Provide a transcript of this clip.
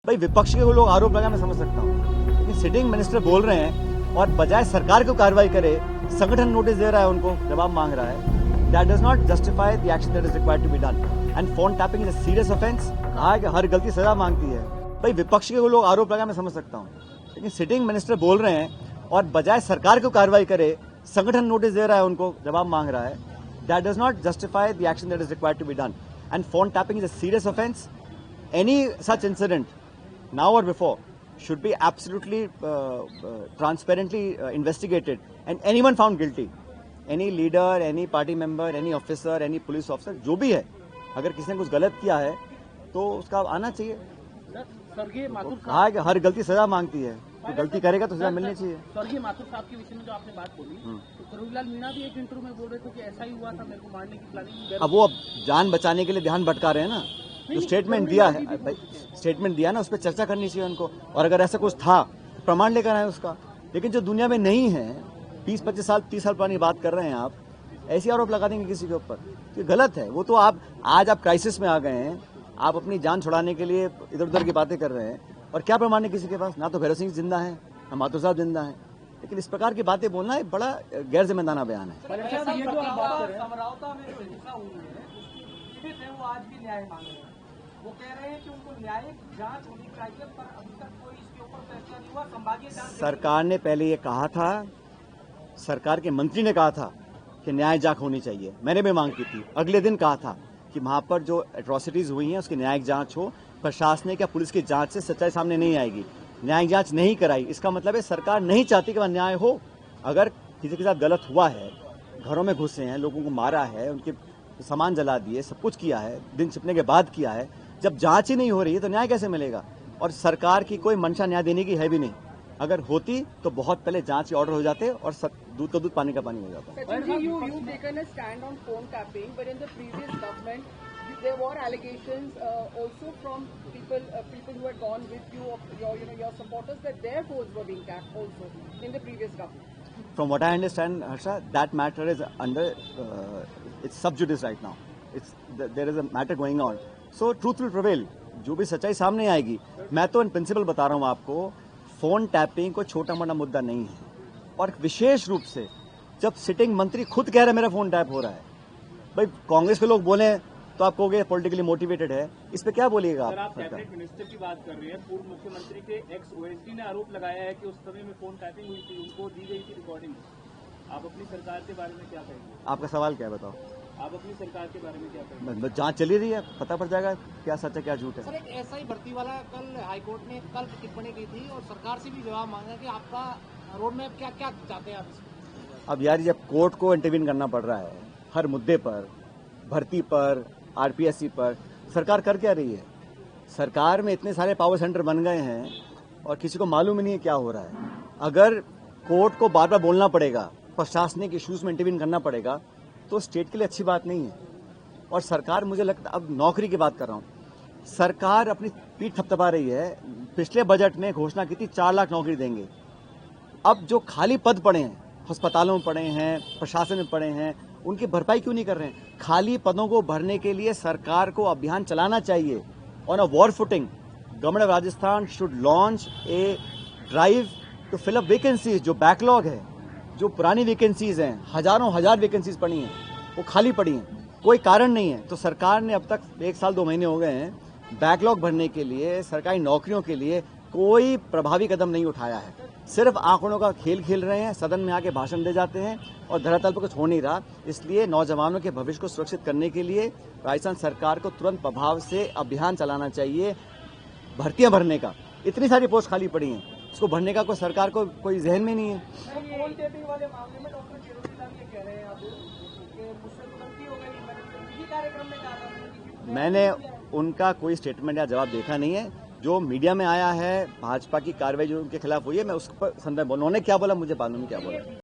भाई विपक्ष के लोग आरोप लगा, मैं समझ सकता हूँ, लेकिन सिटिंग मिनिस्टर बोल रहे हैं और बजाय सरकार को कार्रवाई करे संगठन नोटिस दे रहा है, उनको जवाब मांग रहा है। That does not justify the action that is required to be done and phone tapping is a serious offence. कहा है कि हर गलती सजा मांगती है। भाई विपक्ष के लोग आरोप लगा, मैं समझ सकता हूँ, लेकिन सिटिंग मिनिस्टर बोल रहे हैं और बजाय सरकार को कार्रवाई करे संगठन नोटिस दे रहा है, उनको जवाब मांग रहा है। That does not justify the action that is required to be done and phone tapping is a serious offence. Any such incident, now or before, should be absolutely transparently investigated and anyone found guilty, any leader, any party member, any officer, any police officer, जो भी है, अगर किसी ने कुछ गलत किया है तो उसका आना चाहिए। स्वर्गीय माथुर कहा है कि हर गलती सजा मांगती है, तो गलती करेगा तो सजा मिलनी चाहिए। स्वर्गीय माथुर साहब के विषय में जो आपने बात बोली, तो करुणलाल मीणा भी एक इंटरव्यू में बोल रहे थे कि ऐसा ही हुआ था, मेरे को मारने की प्लानिंग। अब वो जान बचाने के लिए ध्यान भटका रहे हैं ना, जो स्टेटमेंट दिया है, स्टेटमेंट दिया ना, उस पर चर्चा करनी चाहिए उनको, और अगर ऐसा कुछ था तो प्रमाण लेकर आए उसका। लेकिन जो दुनिया में नहीं है, 20-25 साल 30 साल पुरानी बात कर रहे हैं आप, ऐसी आरोप लगा देंगे किसी के ऊपर, तो गलत है। वो तो आप आज आप क्राइसिस में आ गए हैं, आप अपनी जान छुड़ाने के लिए इधर उधर की बातें कर रहे हैं, और क्या प्रमाण है किसी के पास? ना तो भैरव सिंह जिंदा है, ना माथुर साहब जिंदा है। लेकिन इस प्रकार की बातें बोलना एक बड़ा गैर जिम्मेदाराना बयान है। वो कह रहे हैं कि उनको न्यायिक जांच होनी चाहिए, पर अभी तक कोई इसके ऊपर फैसला नहीं हुआ। संभागीय जांच सरकार ने पहले ये कहा था, सरकार के मंत्री ने कहा था कि न्याय जांच होनी चाहिए, मैंने भी मांग की थी। अगले दिन कहा था कि वहां पर जो एट्रोसिटीज हुई हैं उसकी न्यायिक जांच हो। प्रशासनिक या पुलिस की जांच से सच्चाई सामने नहीं आएगी। न्यायिक जांच नहीं कराई, इसका मतलब है सरकार नहीं चाहती कि वह न्याय हो। अगर किसी के साथ गलत हुआ है, घरों में घुसे हैं, लोगों को मारा है, उनके सामान जला दिए, सब कुछ किया है, दिन छिपने के बाद किया है, जब जांच ही नहीं हो रही है तो न्याय कैसे मिलेगा? और सरकार की कोई मंशा न्याय देने की है भी नहीं। अगर होती तो बहुत पहले जांच के ऑर्डर हो जाते और दूध का दूध पानी का पानी हो जाता। Sachin ji, you taken a stand on phone tapping, but in the previous government, there were allegations also from people who had gone with you, of your supporters, that their phones were being tapped also in the previous government. From what I understand, Harsha, that matter is under it's sub judice right now. There is a matter going on. So truth will prevail. जो भी सच्चाई सामने आएगी। मैं तो in principle बता रहा हूँ आपको, फोन टैपिंग कोई छोटा मोटा मुद्दा नहीं है। और विशेष रूप से जब सिटिंग मंत्री खुद कह रहे मेरा फोन टैप हो रहा है, भाई कांग्रेस के लोग बोले तो आप कहोगे पॉलिटिकली मोटिवेटेड है, इस पे क्या बोलिएगा आप? कैबिनेट मिनिस्टर की बात कर रहे हैं, पूर्व मुख्यमंत्री के एक्स ओएसडी ने आरोप लगाया है कि उस समय में फोन टैपिंग हुई थी, उनको दी गई थी रिकॉर्डिंग। आप अपनी सरकार के बारे में क्या कहेंगे? आपका सवाल क्या है, बताओ? आप अपनी सरकार के बारे में क्या कहेंगे? जांच चली रही है, पता पड़ जाएगा क्या सच है क्या झूठ है। सर, एक ऐसा ही भर्ती वाला कल हाईकोर्ट ने कल टिप्पणी की थी और सरकार से भी जवाब मांगा कि आपका रोड मैप क्या क्या चाहते हैं आप इसमें? अब यार जब कोर्ट को इंटरवीन करना पड़ रहा है हर मुद्दे पर, भर्ती पर, आरपीएससी पर, सरकार कर क्या रही है? सरकार में इतने सारे पावर सेंटर बन गए हैं और किसी को मालूम ही नहीं है क्या हो रहा है। अगर कोर्ट को बार बार बोलना पड़ेगा, प्रशासनिक इश्यूज में इंटरवीन करना पड़ेगा, तो स्टेट के लिए अच्छी बात नहीं है। और सरकार, मुझे लगता, अब नौकरी की बात कर रहा हूँ, सरकार अपनी पीठ थपथपा रही है। पिछले बजट में घोषणा की थी 4 लाख नौकरी देंगे। अब जो खाली पद पड़े हैं, अस्पतालों में पड़े हैं, प्रशासन में पड़े हैं, उनकी भरपाई क्यों नहीं कर रहे हैं? खाली पदों को भरने के लिए सरकार को अभियान चलाना चाहिए। On a war footing, government of Rajasthan should launch a drive to fill up vacancies. जो बैकलॉग है, जो पुरानी वैकेंसीज हैं, हजार वैकेंसीज पड़ी हैं, वो खाली पड़ी हैं, कोई कारण नहीं है। तो सरकार ने अब तक 1 साल 2 महीने हो गए हैं, बैकलॉग भरने के लिए, सरकारी नौकरियों के लिए कोई प्रभावी कदम नहीं उठाया है। सिर्फ आंकड़ों का खेल खेल रहे हैं, सदन में आके भाषण दे जाते हैं और धरातल पर कुछ हो नहीं रहा। इसलिए नौजवानों के भविष्य को सुरक्षित करने के लिए राजस्थान सरकार को तुरंत प्रभाव से अभियान चलाना चाहिए भर्तियां भरने का। इतनी सारी पोस्ट खाली पड़ी हैं, इसको भरने का कोई सरकार को कोई जहन में नहीं है। फोन टैपिंग वाले मामले में डॉक्टर किरोड़ीलाल ये कह रहे हैं अब कि मुझसे गलती हो गई, मैंने किसी कार्यक्रम में जा रहा था। मैंने उनका कोई स्टेटमेंट या जवाब देखा नहीं है। जो मीडिया में आया है, भाजपा की कार्रवाई जो उनके खिलाफ हुई है, मैं उस पर संदर्भ, उन्होंने क्या बोला मुझे मालूम नहीं क्या बोला।